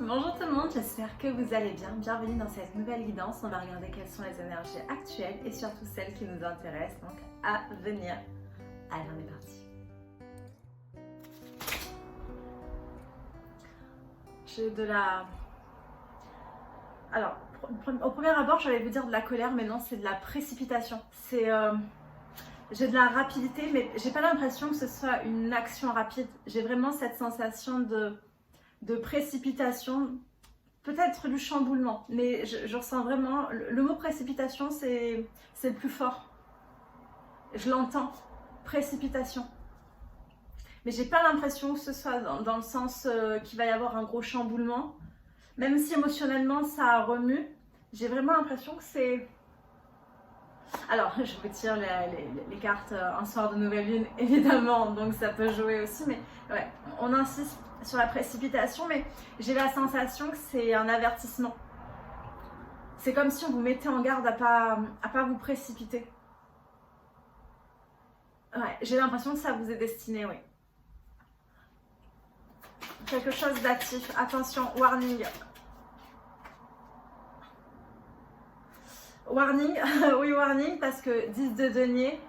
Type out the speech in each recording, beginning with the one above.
Bonjour tout le monde, j'espère que vous allez bien. Bienvenue dans cette nouvelle guidance. On va regarder quelles sont les énergies actuelles et surtout celles qui nous intéressent, donc à venir. Allez, on est parti. J'ai de la... Alors, au premier abord, j'allais vous dire de la colère, mais non, c'est de la précipitation. J'ai de la rapidité, mais j'ai pas l'impression que ce soit une action rapide. J'ai vraiment cette sensation de précipitation, peut-être du chamboulement, mais je ressens vraiment, le mot précipitation, c'est le plus fort. Je l'entends, précipitation. Mais j'ai pas l'impression que ce soit dans le sens qu'il va y avoir un gros chamboulement. Même si émotionnellement ça remue, j'ai vraiment l'impression que c'est... Alors, je vous tire les cartes un soir de nouvelle lune, évidemment, donc ça peut jouer aussi, mais ouais, on insiste sur la précipitation, mais j'ai la sensation que c'est un avertissement. C'est comme si on vous mettait en garde à pas vous précipiter. Ouais, j'ai l'impression que ça vous est destiné, oui. Quelque chose d'actif. Attention, warning. Warning, oui warning, parce que 10 de denier,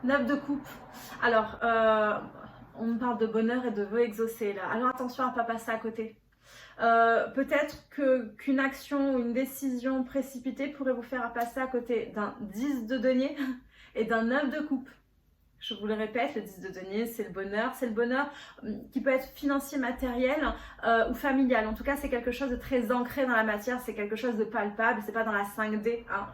9 de coupe. Alors, on me parle de bonheur et de vœux exaucés là. Alors attention à ne pas passer à côté. Peut-être qu'une action ou une décision précipitée pourrait vous faire passer à côté d'un 10 de denier et d'un 9 de coupe. Je vous le répète, le 10 de denier, c'est le bonheur qui peut être financier, matériel ou familial. En tout cas, c'est quelque chose de très ancré dans la matière, c'est quelque chose de palpable, c'est pas dans la 5D, hein,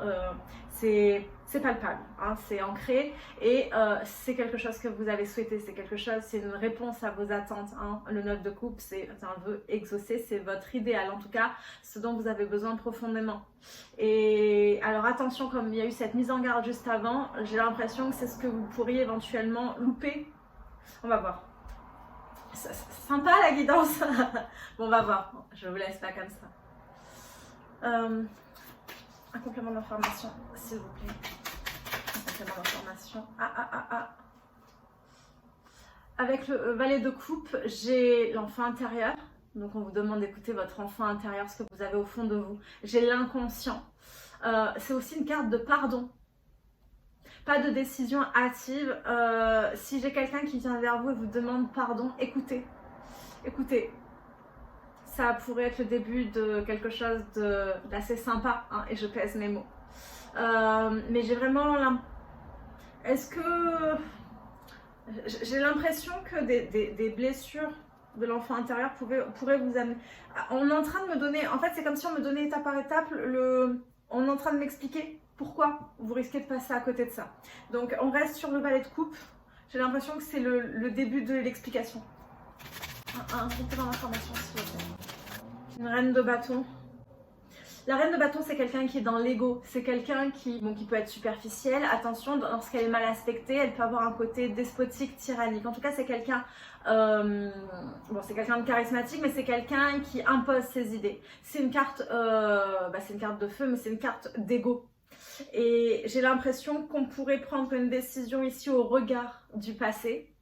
c'est palpable, hein, c'est ancré et c'est quelque chose que vous avez souhaité, c'est une réponse à vos attentes. Hein. Le 9 de coupe, c'est un vœu exaucé, c'est votre idéal, en tout cas, ce dont vous avez besoin profondément. Et alors attention, comme il y a eu cette mise en garde juste avant, j'ai l'impression que c'est ce que vous pourriez éventuellement louper. On va voir. C'est sympa la guidance. Bon, on va voir. Je vous laisse pas comme ça. Un complément d'information, s'il vous plaît. Un complément d'information. Avec le valet de coupe, j'ai l'enfant intérieur. Donc on vous demande d'écouter votre enfant intérieur, ce que vous avez au fond de vous. J'ai l'inconscient. C'est aussi une carte de pardon. Pas de décision hâtive. Si j'ai quelqu'un qui vient vers vous et vous demande pardon, écoutez. Écoutez. Ça pourrait être le début de quelque chose d'assez sympa, hein, et je pèse mes mots. Mais j'ai vraiment... Est-ce que... J'ai l'impression que des blessures de l'enfant intérieur pourraient vous amener... On est en train de me donner... En fait, c'est comme si on me donnait étape par étape on est en train de m'expliquer pourquoi vous risquez de passer à côté de ça. Donc, on reste sur le valet de coupe. J'ai l'impression que c'est le début de l'explication. Un complément d'information, s'il vous plaît. Une reine de bâton. La reine de bâton, c'est quelqu'un qui est dans l'ego. C'est quelqu'un qui peut être superficiel. Attention, lorsqu'elle est mal aspectée, elle peut avoir un côté despotique, tyrannique. En tout cas, c'est quelqu'un... c'est quelqu'un de charismatique, mais c'est quelqu'un qui impose ses idées. C'est une carte, c'est une carte de feu, mais c'est une carte d'ego. Et j'ai l'impression qu'on pourrait prendre une décision ici au regard du passé,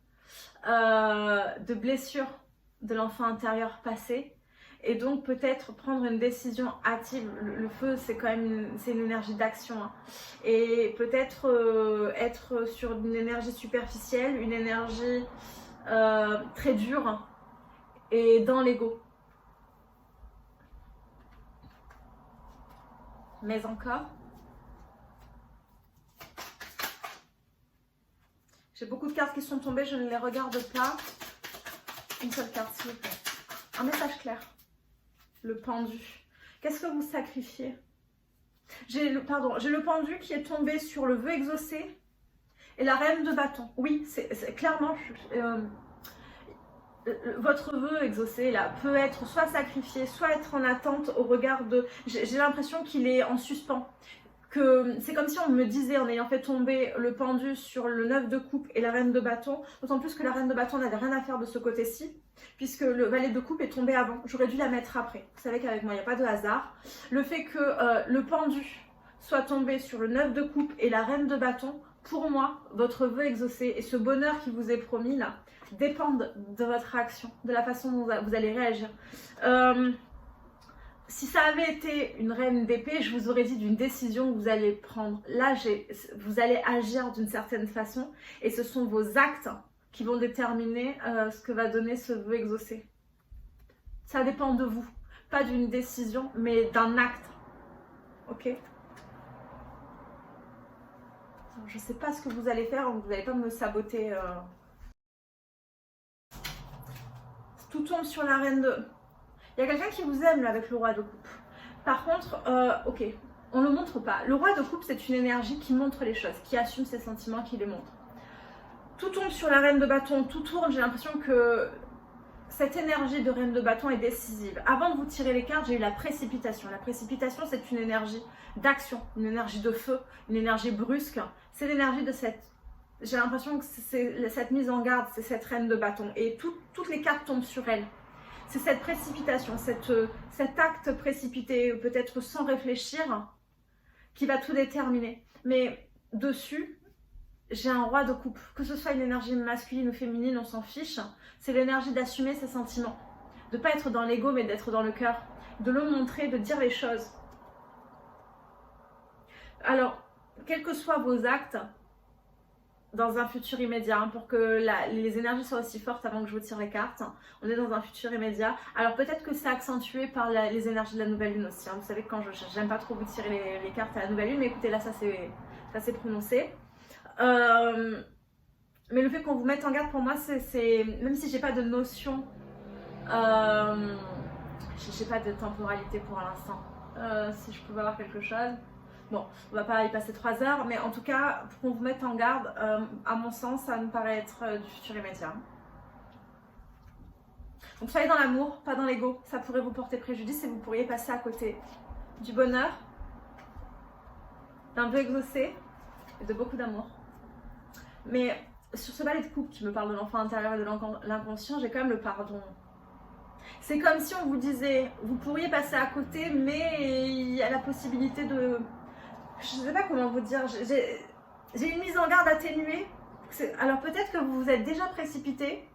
de blessures de l'enfant intérieur passé. Et donc peut-être prendre une décision hâtive. Le feu, c'est quand même une énergie d'action. Hein. Et peut-être être sur une énergie superficielle, une énergie très dure et dans l'ego. Mais encore, j'ai beaucoup de cartes qui sont tombées, je ne les regarde pas. Une seule carte, s'il vous plaît. Un message clair. Le pendu. Qu'est-ce que vous sacrifiez? J'ai le pendu qui est tombé sur le vœu exaucé et la reine de bâton. Oui, c'est clairement... votre vœu exaucé là peut être soit sacrifié, soit être en attente au regard de... J'ai l'impression qu'il est en suspens. C'est comme si on me disait, en ayant fait tomber le pendu sur le 9 de coupe et la reine de bâton, d'autant plus que la reine de bâton n'avait rien à faire de ce côté-ci, puisque le valet de coupe est tombé avant. J'aurais dû la mettre après. Vous savez qu'avec moi, il n'y a pas de hasard. Le fait que le pendu soit tombé sur le 9 de coupe et la reine de bâton, pour moi, votre vœu exaucé et ce bonheur qui vous est promis là, dépendent de votre action, de la façon dont vous allez réagir. si ça avait été une reine d'épée, je vous aurais dit d'une décision que vous allez prendre. Là, vous allez agir d'une certaine façon et ce sont vos actes qui vont déterminer ce que va donner ce vœu exaucé. Ça dépend de vous, pas d'une décision, mais d'un acte. Ok? Je ne sais pas ce que vous allez faire, vous n'allez pas me saboter. Tout tombe sur la reine de... Il y a quelqu'un qui vous aime là avec le roi de coupe. Par contre, ok, on ne le montre pas. Le roi de coupe, c'est une énergie qui montre les choses, qui assume ses sentiments, qui les montre. Tout tombe sur la reine de bâton, tout tourne. J'ai l'impression que cette énergie de reine de bâton est décisive. Avant de vous tirer les cartes, j'ai eu la précipitation. La précipitation, c'est une énergie d'action, une énergie de feu, une énergie brusque. C'est l'énergie de cette... J'ai l'impression que c'est cette mise en garde, c'est cette reine de bâton. Et toutes les cartes tombent sur elle. C'est cette précipitation, cet acte précipité, peut-être sans réfléchir, qui va tout déterminer. Mais dessus, j'ai un roi de coupe. Que ce soit une énergie masculine ou féminine, on s'en fiche. C'est l'énergie d'assumer ses sentiments. De ne pas être dans l'ego, mais d'être dans le cœur. De le montrer, de dire les choses. Alors, quels que soient vos actes, dans un futur immédiat, hein, pour que les énergies soient aussi fortes avant que je vous tire les cartes. On est dans un futur immédiat. Alors peut-être que c'est accentué par les énergies de la nouvelle lune aussi. Hein. Vous savez que quand j'aime pas trop vous tirer les cartes à la nouvelle lune, mais écoutez, là ça s'est prononcé. Mais le fait qu'on vous mette en garde, pour moi, c'est même si j'ai pas de notion, j'ai pas de temporalité pour l'instant. Si je pouvais avoir quelque chose... Bon, on va pas y passer 3 heures, mais en tout cas, pour qu'on vous mette en garde, à mon sens, ça me paraît être du futur immédiat. Donc soyez dans l'amour, pas dans l'ego. Ça pourrait vous porter préjudice et vous pourriez passer à côté du bonheur, d'un vœu exaucé et de beaucoup d'amour. Mais sur ce balai de coupe qui me parle de l'enfant intérieur et de l'inconscient, j'ai quand même le pardon. C'est comme si on vous disait, vous pourriez passer à côté, mais il y a la possibilité de... Je ne sais pas comment vous dire, j'ai une mise en garde atténuée. Alors peut-être que vous vous êtes déjà précipité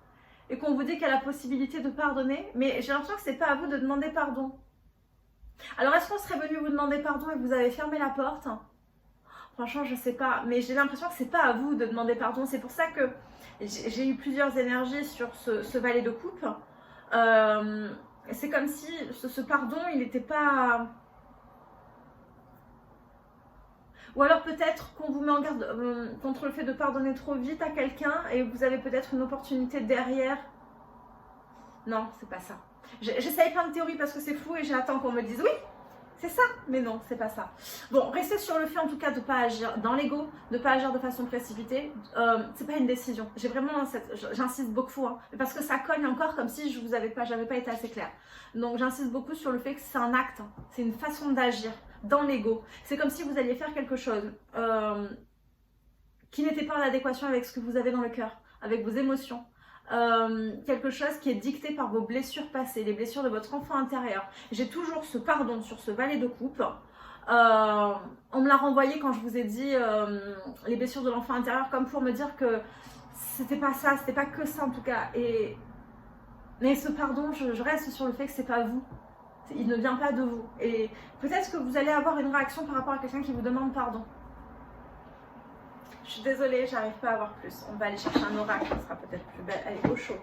et qu'on vous dit qu'il y a la possibilité de pardonner, mais j'ai l'impression que ce n'est pas à vous de demander pardon. Alors est-ce qu'on serait venu vous demander pardon et que vous avez fermé la porte? Franchement, je ne sais pas, mais j'ai l'impression que ce n'est pas à vous de demander pardon. C'est pour ça que j'ai eu plusieurs énergies sur ce valet de coupe. C'est comme si ce pardon, il n'était pas... Ou alors peut-être qu'on vous met en garde contre le fait de pardonner trop vite à quelqu'un et vous avez peut-être une opportunité derrière. Non, c'est pas ça. J'essaye plein de théories parce que c'est fou et j'attends qu'on me dise oui, c'est ça. Mais non, c'est pas ça. Bon, restez sur le fait en tout cas de ne pas agir dans l'ego, de ne pas agir de façon précipitée. C'est pas une décision. J'ai vraiment j'insiste beaucoup, hein, parce que ça cogne encore comme si j'avais pas été assez claire. Donc j'insiste beaucoup sur le fait que c'est un acte, hein, c'est une façon d'agir. Dans l'ego. C'est comme si vous alliez faire quelque chose qui n'était pas en adéquation avec ce que vous avez dans le cœur, avec vos émotions. Quelque chose qui est dicté par vos blessures passées, les blessures de votre enfant intérieur. J'ai toujours ce pardon sur ce valet de coupe. On me l'a renvoyé quand je vous ai dit les blessures de l'enfant intérieur, comme pour me dire que c'était pas ça, c'était pas que ça en tout cas. Mais ce pardon, je reste sur le fait que c'est pas vous. Il ne vient pas de vous. Et peut-être que vous allez avoir une réaction par rapport à quelqu'un qui vous demande pardon. Je suis désolée, j'arrive pas à avoir plus. On va aller chercher un oracle, ça sera peut-être plus belle. Allez, au chaud.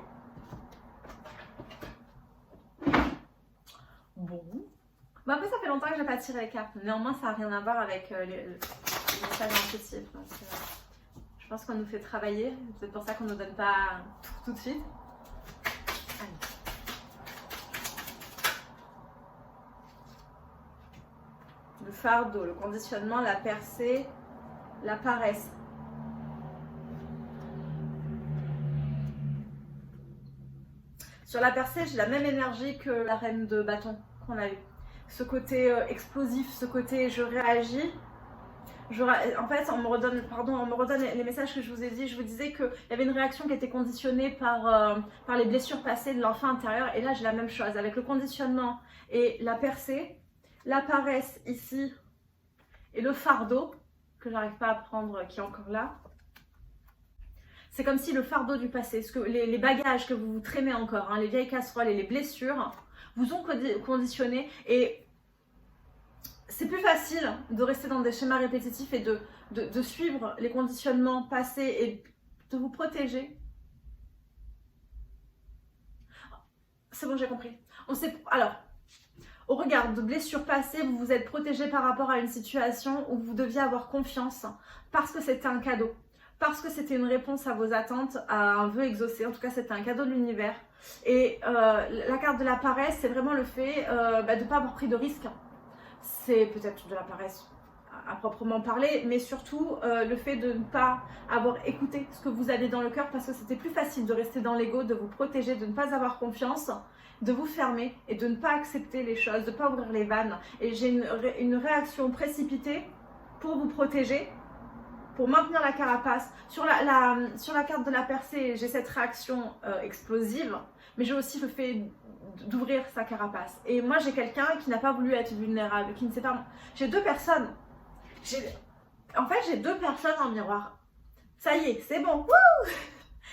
Bon. Bah après, ça fait longtemps que j'ai pas tiré les cartes. Néanmoins, ça n'a rien à voir avec les messages intuitifs. Donc, je pense qu'on nous fait travailler. C'est pour ça qu'on ne nous donne pas tout de suite. Allez. Le fardeau, le conditionnement, la percée, la paresse. Sur la percée, j'ai la même énergie que la reine de bâton qu'on a eu. Ce côté explosif, ce côté je réagis. En fait, on me redonne les messages que je vous ai dit. Je vous disais qu'il y avait une réaction qui était conditionnée par les blessures passées de l'enfant intérieur. Et là, j'ai la même chose avec le conditionnement et la percée. La paresse ici et le fardeau que j'arrive pas à prendre qui est encore là. C'est comme si le fardeau du passé, les bagages que vous traînez encore, hein, les vieilles casseroles et les blessures vous ont conditionné et c'est plus facile de rester dans des schémas répétitifs et de suivre les conditionnements passés et de vous protéger. C'est bon, j'ai compris. Alors, au regard de blessures passées, vous vous êtes protégé par rapport à une situation où vous deviez avoir confiance parce que c'était un cadeau, parce que c'était une réponse à vos attentes, à un vœu exaucé. En tout cas, c'était un cadeau de l'univers. Et la carte de la paresse, c'est vraiment le fait de ne pas avoir pris de risques. C'est peut-être de la paresse à proprement parler, mais surtout le fait de ne pas avoir écouté ce que vous avez dans le cœur, parce que c'était plus facile de rester dans l'ego, de vous protéger, de ne pas avoir confiance, de vous fermer et de ne pas accepter les choses, de ne pas ouvrir les vannes. Et j'ai une réaction précipitée pour vous protéger, pour maintenir la carapace. Sur la carte de la percée, j'ai cette réaction explosive, mais j'ai aussi le fait d'ouvrir sa carapace. Et moi, j'ai quelqu'un qui n'a pas voulu être vulnérable, qui ne sait pas... J'ai deux personnes. En fait, j'ai deux personnes en miroir. Ça y est, c'est bon. Wouh,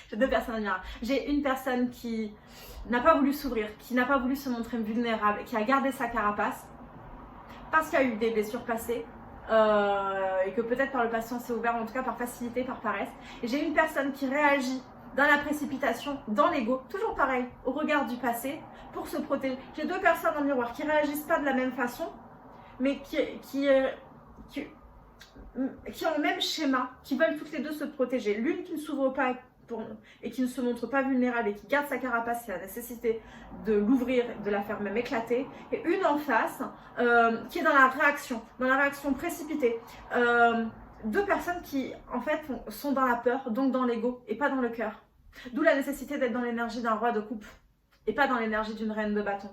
j'ai deux personnes en miroir. J'ai une personne qui n'a pas voulu s'ouvrir, qui n'a pas voulu se montrer vulnérable, qui a gardé sa carapace parce qu'il y a eu des blessures passées et que peut-être par le passé on s'est ouvert, en tout cas par facilité, par paresse. Et j'ai une personne qui réagit dans la précipitation, dans l'ego, toujours pareil, au regard du passé, pour se protéger. J'ai deux personnes en miroir qui réagissent pas de la même façon, mais qui ont le même schéma, qui veulent toutes les deux se protéger. L'une qui ne s'ouvre pas et qui ne se montre pas vulnérable et qui garde sa carapace, qui a la nécessité de l'ouvrir, de la faire même éclater, et une en face qui est dans la réaction précipitée. Deux personnes qui en fait sont dans la peur, donc dans l'ego et pas dans le cœur. D'où la nécessité d'être dans l'énergie d'un roi de coupe et pas dans l'énergie d'une reine de bâton.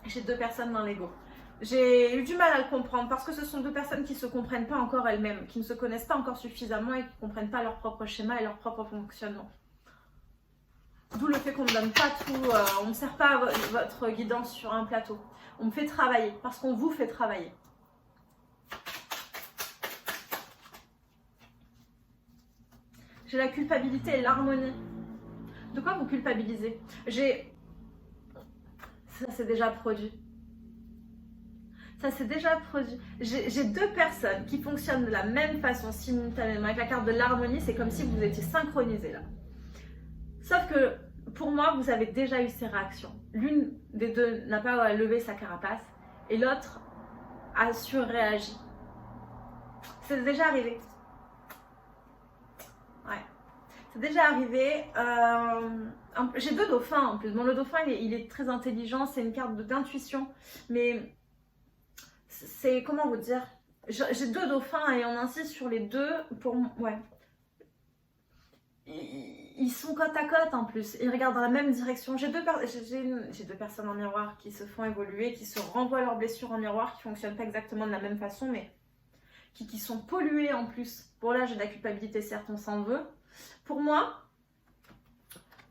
J'ai deux personnes dans l'ego. J'ai eu du mal à le comprendre parce que ce sont deux personnes qui ne se comprennent pas encore elles-mêmes, qui ne se connaissent pas encore suffisamment et qui ne comprennent pas leur propre schéma et leur propre fonctionnement. D'où le fait qu'on ne donne pas tout, on ne sert pas votre guidance sur un plateau. On me fait travailler parce qu'on vous fait travailler. J'ai la culpabilité et l'harmonie. De quoi vous culpabilisez? Ça c'est déjà produit. Ça c'est déjà produit. J'ai deux personnes qui fonctionnent de la même façon simultanément. Avec la carte de l'harmonie, c'est comme si vous étiez synchronisés là. Sauf que pour moi, vous avez déjà eu ces réactions. L'une des deux n'a pas levé sa carapace et l'autre a surréagi. C'est déjà arrivé. Ouais. C'est déjà arrivé. J'ai deux dauphins en plus. Bon, le dauphin, il est très intelligent. C'est une carte d'intuition. Mais c'est, comment vous dire, j'ai deux dauphins et on insiste sur les deux pour... Ouais. Ils sont côte à côte en plus. Ils regardent dans la même direction. J'ai deux personnes en miroir qui se font évoluer, qui se renvoient leurs blessures en miroir, qui ne fonctionnent pas exactement de la même façon, mais qui sont polluées en plus. Bon là, j'ai de la culpabilité, certes, on s'en veut. Pour moi,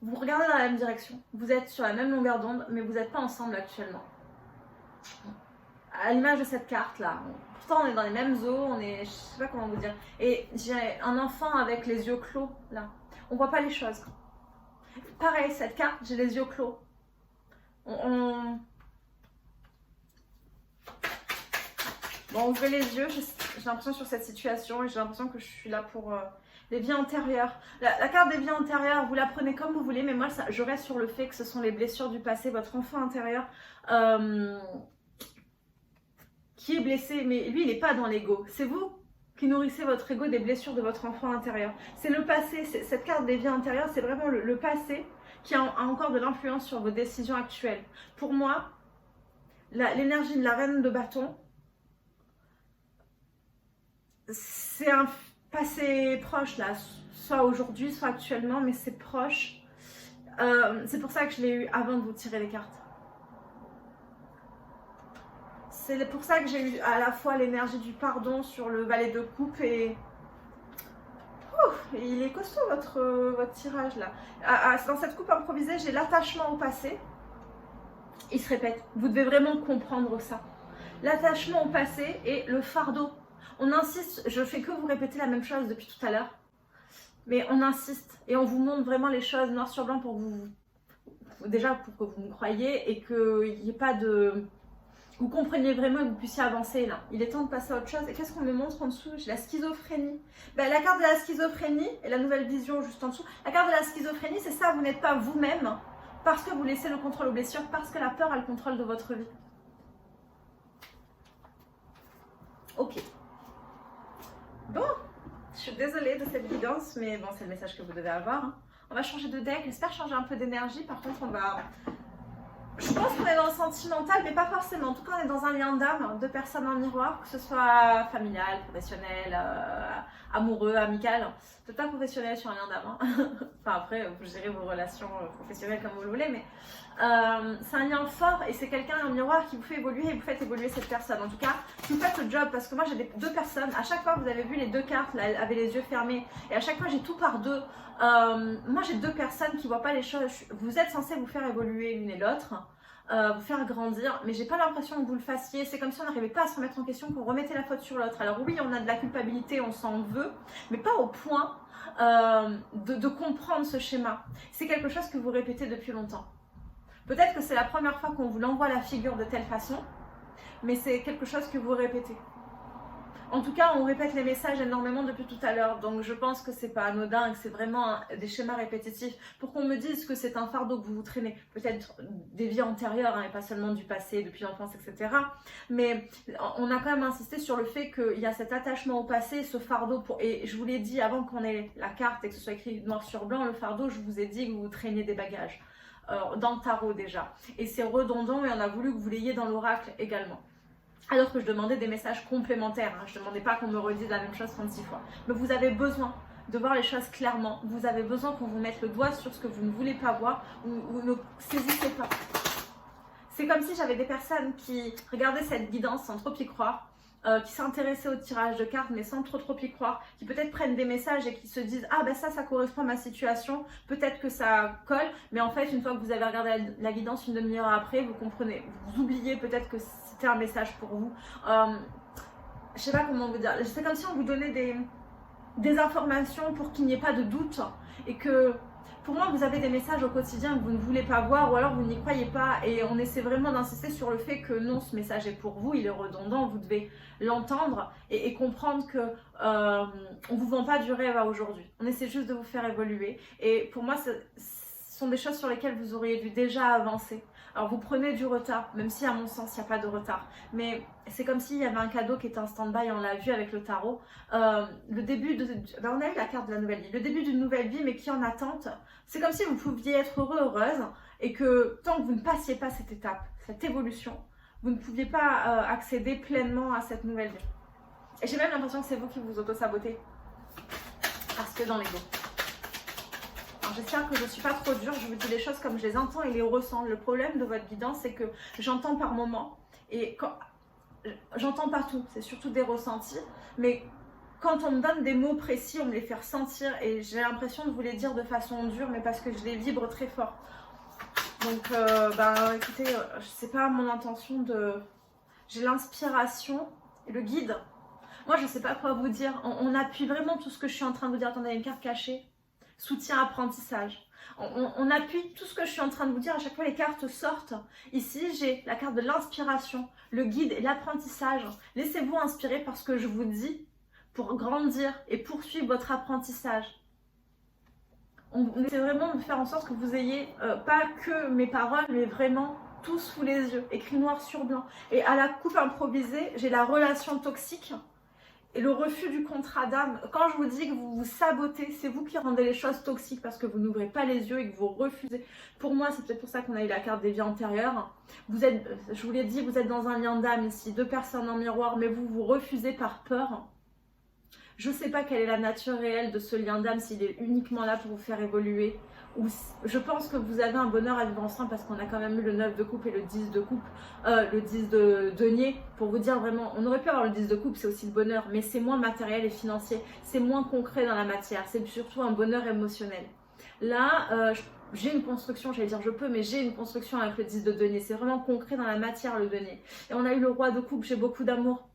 vous regardez dans la même direction. Vous êtes sur la même longueur d'onde, mais vous n'êtes pas ensemble actuellement. À l'image de cette carte là, pourtant on est dans les mêmes eaux, on est, je sais pas comment vous dire, et j'ai un enfant avec les yeux clos là, on voit pas les choses. Pareil, cette carte, j'ai les yeux clos. Bon, ouvrez les yeux, j'ai l'impression sur cette situation et j'ai l'impression que je suis là pour les vies antérieures. La carte des vies antérieures, vous la prenez comme vous voulez, mais moi je reste sur le fait que ce sont les blessures du passé, votre enfant intérieur qui est blessé, mais lui il n'est pas dans l'ego, c'est vous qui nourrissez votre ego des blessures de votre enfant intérieur. C'est le passé, cette carte des vies antérieures, c'est vraiment le passé qui a encore de l'influence sur vos décisions actuelles. Pour moi, l'énergie de la reine de bâton, c'est un passé proche là, soit aujourd'hui, soit actuellement, mais c'est proche. C'est pour ça que je l'ai eu avant de vous tirer les cartes. C'est pour ça que j'ai eu à la fois l'énergie du pardon sur le valet de coupe et... il est costaud votre tirage là. Dans cette coupe improvisée, j'ai l'attachement au passé. Il se répète. Vous devez vraiment comprendre ça. L'attachement au passé et le fardeau. On insiste, je fais que vous répéter la même chose depuis tout à l'heure. Mais on insiste et on vous montre vraiment les choses noir sur blanc pour vous... Déjà pour que vous me croyiez et qu'il n'y ait pas de... vous compreniez vraiment et que vous puissiez avancer là. Il est temps de passer à autre chose. Et qu'est-ce qu'on me montre en dessous? J'ai la schizophrénie. Ben, la carte de la schizophrénie et la nouvelle vision juste en dessous. La carte de la schizophrénie, c'est ça, vous n'êtes pas vous-même parce que vous laissez le contrôle aux blessures, parce que la peur a le contrôle de votre vie. Ok. Bon, je suis désolée de cette guidance, mais bon, c'est le message que vous devez avoir. Hein. On va changer de deck, j'espère changer un peu d'énergie. Par contre, on va... Je pense qu'on est dans le sentimental, mais pas forcément. En tout cas, on est dans un lien d'âme, deux personnes en miroir, que ce soit familial, professionnel, amoureux, amical. Peut-être pas professionnel sur un lien d'âme. Hein. Enfin, après, vous gérez vos relations professionnelles comme vous le voulez, mais c'est un lien fort et c'est quelqu'un en miroir qui vous fait évoluer et vous faites évoluer cette personne. En tout cas, si vous faites le job, parce que moi j'ai deux personnes, à chaque fois vous avez vu les deux cartes, là, elles avaient les yeux fermés et à chaque fois j'ai tout par deux. Moi j'ai deux personnes qui voient pas les choses. Vous êtes censés vous faire évoluer l'une et l'autre. Vous faire grandir, mais j'ai pas l'impression que vous le fassiez. C'est comme si on n'arrivait pas à se remettre en question, qu'on remettait la faute sur l'autre. Alors oui, on a de la culpabilité, on s'en veut, mais pas au point de comprendre ce schéma. C'est quelque chose que vous répétez depuis longtemps. Peut-être que c'est la première fois qu'on vous l'envoie la figure de telle façon, mais c'est quelque chose que vous répétez. En tout cas, on répète les messages énormément depuis tout à l'heure, donc je pense que c'est pas anodin et que c'est vraiment des schémas répétitifs pour qu'on me dise que c'est un fardeau que vous vous traînez, peut-être des vies antérieures hein, et pas seulement du passé, depuis l'enfance, etc. Mais on a quand même insisté sur le fait qu'il y a cet attachement au passé, ce fardeau, et je vous l'ai dit avant qu'on ait la carte et que ce soit écrit noir sur blanc, le fardeau, je vous ai dit que vous traînez des bagages. Dans le tarot déjà. Et c'est redondant et on a voulu que vous l'ayez dans l'oracle également. Alors que je demandais des messages complémentaires. Hein. Je ne demandais pas qu'on me redise la même chose 36 fois. Mais vous avez besoin de voir les choses clairement. Vous avez besoin qu'on vous mette le doigt sur ce que vous ne voulez pas voir ou ne saisissez pas. C'est comme si j'avais des personnes qui regardaient cette guidance sans trop y croire, qui s'intéressaient au tirage de cartes mais sans trop y croire, qui peut-être prennent des messages et qui se disent ah ben ça correspond à ma situation, peut-être que ça colle, mais en fait une fois que vous avez regardé la guidance une demi-heure après, vous comprenez, vous oubliez peut-être que c'était un message pour vous. Je sais pas comment vous dire, c'est comme si on vous donnait des informations pour qu'il n'y ait pas de doute et que pour moi, vous avez des messages au quotidien que vous ne voulez pas voir ou alors vous n'y croyez pas et on essaie vraiment d'insister sur le fait que non, ce message est pour vous, il est redondant, vous devez l'entendre et comprendre que on ne vous vend pas du rêve à aujourd'hui. On essaie juste de vous faire évoluer et pour moi, ce sont des choses sur lesquelles vous auriez dû déjà avancer. Alors vous prenez du retard, même si à mon sens il n'y a pas de retard, mais c'est comme s'il y avait un cadeau qui était en stand-by, on l'a vu avec le tarot. Le début on a eu la carte de la nouvelle vie, le début d'une nouvelle vie mais qui est en attente. C'est comme si vous pouviez être heureux, heureuse et que tant que vous ne passiez pas cette étape, cette évolution, vous ne pouviez pas accéder pleinement à cette nouvelle vie. Et j'ai même l'impression que c'est vous qui vous auto-sabotez parce que dans l'ego. J'espère que je ne suis pas trop dure, je vous dis les choses comme je les entends et les ressens. Le problème de votre guidance, c'est que j'entends par moments, et quand j'entends partout, c'est surtout des ressentis, mais quand on me donne des mots précis, on me les fait ressentir et j'ai l'impression de vous les dire de façon dure, mais parce que je les vibre très fort. Donc, écoutez, c'est pas mon intention de... J'ai l'inspiration et le guide. Moi, je ne sais pas quoi vous dire. On appuie vraiment tout ce que je suis en train de vous dire. Attendez, il y a une carte cachée. Soutien apprentissage. On appuie tout ce que je suis en train de vous dire. À chaque fois, les cartes sortent. Ici, j'ai la carte de l'inspiration, le guide et l'apprentissage. Laissez-vous inspirer par ce que je vous dis pour grandir et poursuivre votre apprentissage. On essaie vraiment de faire en sorte que vous ayez pas que mes paroles, mais vraiment tout sous les yeux, écrit noir sur blanc. Et à la coupe improvisée, j'ai la relation toxique et le refus du contrat d'âme. Quand je vous dis que vous vous sabotez, c'est vous qui rendez les choses toxiques parce que vous n'ouvrez pas les yeux et que vous refusez. Pour moi, c'est peut-être pour ça qu'on a eu la carte des vies antérieures. Vous êtes, je vous l'ai dit, vous êtes dans un lien d'âme ici, deux personnes en miroir, mais vous vous refusez par peur. Je ne sais pas quelle est la nature réelle de ce lien d'âme, s'il est uniquement là pour vous faire évoluer. Ou je pense que vous avez un bonheur à vivre ensemble parce qu'on a quand même eu le 9 de coupe et le 10 de coupe, le 10 de denier. Pour vous dire vraiment, on aurait pu avoir le 10 de coupe, c'est aussi le bonheur, mais c'est moins matériel et financier, c'est moins concret dans la matière, c'est surtout un bonheur émotionnel. Là, j'ai une construction, j'allais dire je peux, mais j'ai une construction avec le 10 de denier, c'est vraiment concret dans la matière le denier. Et on a eu le roi de coupe, j'ai beaucoup d'amour.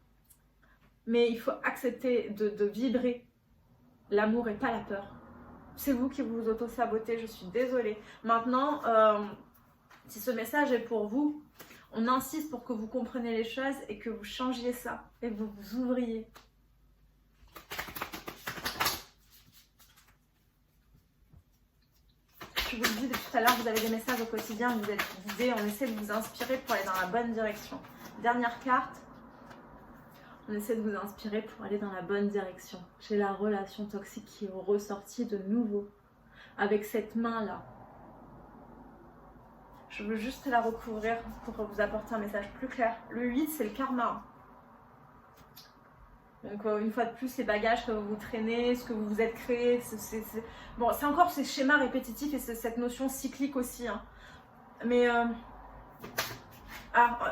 Mais il faut accepter de vibrer l'amour et pas la peur. C'est vous qui vous auto-sabotez, je suis désolée. Maintenant, si ce message est pour vous, On insiste pour que vous compreniez les choses et que vous changiez ça et que vous vous ouvriez. Je vous le dis depuis tout à l'heure, vous avez des messages au quotidien, vous êtes guidés, on essaie de vous inspirer pour aller dans la bonne direction. Dernière carte, on essaie de vous inspirer pour aller dans la bonne direction. J'ai la relation toxique qui est ressortie de nouveau avec cette main-là. Je veux juste la recouvrir pour vous apporter un message plus clair. Le 8, c'est le karma. Donc une fois de plus, les bagages que vous traînez, ce que vous vous êtes créé, bon, c'est encore ces schémas répétitifs et cette notion cyclique aussi. Hein. Mais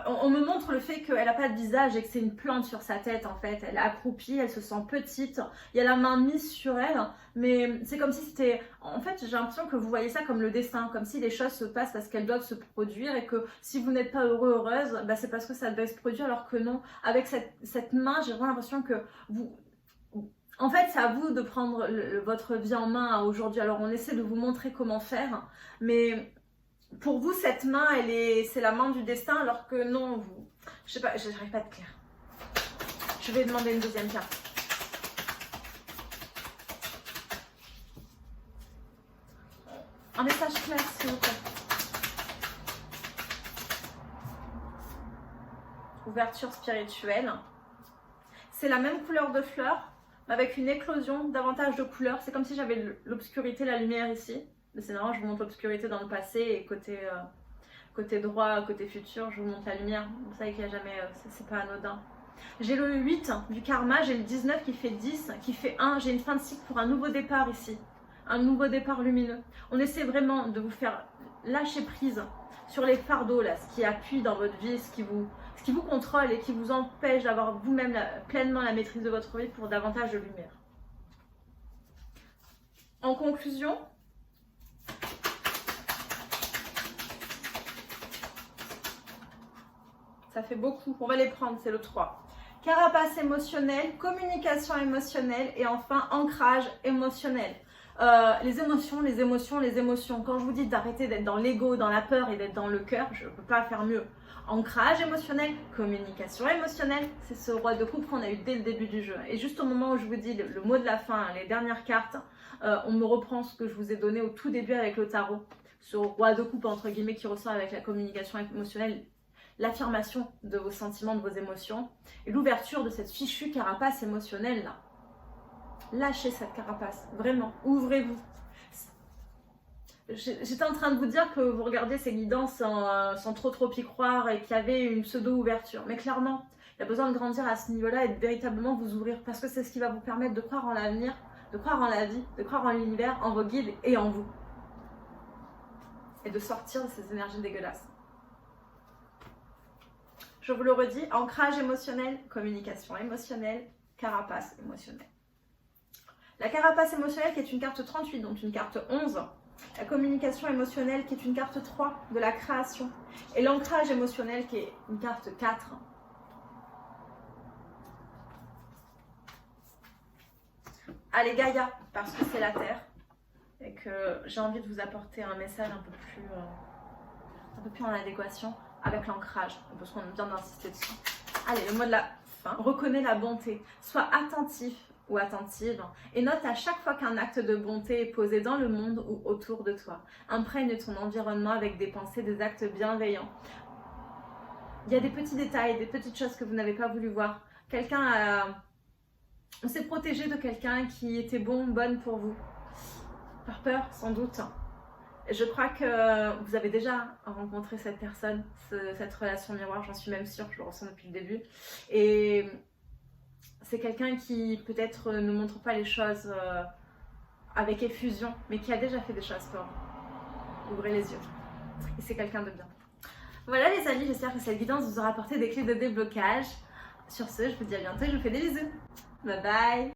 on me montre le fait qu'elle n'a pas de visage et que c'est une plante sur sa tête en fait. Elle est accroupie, elle se sent petite, il y a la main mise sur elle, mais c'est comme si c'était... En fait, j'ai l'impression que vous voyez ça comme le destin, comme si les choses se passent parce qu'elles doivent se produire et que si vous n'êtes pas heureux, heureuse, bah, c'est parce que ça doit se produire, alors que non. Avec cette main, j'ai vraiment l'impression que vous... En fait, c'est à vous de prendre votre vie en main aujourd'hui. Alors, on essaie de vous montrer comment faire, mais... Pour vous, cette main, c'est la main du destin, alors que non, vous... Je sais pas, j'arrive pas à être claire. Je vais demander une deuxième carte. Un message clair, s'il vous plaît. Ouverture spirituelle. C'est la même couleur de fleurs, mais avec une éclosion davantage de couleurs. C'est comme si j'avais l'obscurité, la lumière ici. Mais c'est normal, je vous montre l'obscurité dans le passé et côté droit, côté futur, je vous montre la lumière. Vous savez qu'il n'y a jamais, c'est pas anodin. J'ai le 8 du karma, j'ai le 19 qui fait 10, qui fait 1. J'ai une fin de cycle pour un nouveau départ ici. Un nouveau départ lumineux. On essaie vraiment de vous faire lâcher prise sur les fardeaux, là, ce qui appuie dans votre vie, ce qui vous contrôle et qui vous empêche d'avoir vous-même pleinement la maîtrise de votre vie pour davantage de lumière. En conclusion, ça fait beaucoup, on va les prendre, c'est le 3. Carapace émotionnelle, communication émotionnelle et enfin ancrage émotionnel. Les émotions. Quand je vous dis d'arrêter d'être dans l'ego, dans la peur et d'être dans le cœur, je ne peux pas faire mieux. Ancrage émotionnel, communication émotionnelle, c'est ce roi de coupe qu'on a eu dès le début du jeu. Et juste au moment où je vous dis le mot de la fin, les dernières cartes, on me reprend ce que je vous ai donné au tout début avec le tarot. Ce roi de coupe entre guillemets qui ressort avec la communication émotionnelle, l'affirmation de vos sentiments, de vos émotions et l'ouverture de cette fichue carapace émotionnelle là. Lâchez cette carapace, vraiment, ouvrez-vous. J'étais en train de vous dire que vous regardiez ces guidances sans trop y croire et qu'il y avait une pseudo-ouverture. Mais clairement, il y a besoin de grandir à ce niveau-là et de véritablement vous ouvrir parce que c'est ce qui va vous permettre de croire en l'avenir, de croire en la vie, de croire en l'univers, en vos guides et en vous. Et de sortir de ces énergies dégueulasses. Je vous le redis, ancrage émotionnel, communication émotionnelle, carapace émotionnelle. La carapace émotionnelle qui est une carte 38, donc une carte 11. La communication émotionnelle qui est une carte 3 de la création. Et l'ancrage émotionnel qui est une carte 4. Allez Gaïa, parce que c'est la Terre. Et que j'ai envie de vous apporter un message un peu plus en adéquation avec l'ancrage, parce qu'on vient d'insister dessus. Allez, le mot de la fin. Reconnais la bonté. Sois attentif ou attentive et note à chaque fois qu'un acte de bonté est posé dans le monde ou autour de toi. Imprègne ton environnement avec des pensées, des actes bienveillants. Il y a des petits détails, des petites choses que vous n'avez pas voulu voir. On s'est protégé de quelqu'un qui était bonne pour vous. Par peur, sans doute. Je crois que vous avez déjà rencontré cette personne, cette relation miroir, j'en suis même sûre, je le ressens depuis le début. Et c'est quelqu'un qui peut-être ne montre pas les choses avec effusion, mais qui a déjà fait des choses pour vous. Ouvrez les yeux. Et c'est quelqu'un de bien. Voilà les amis, j'espère que cette guidance vous aura apporté des clés de déblocage. Sur ce, je vous dis à bientôt et je vous fais des bisous. Bye bye.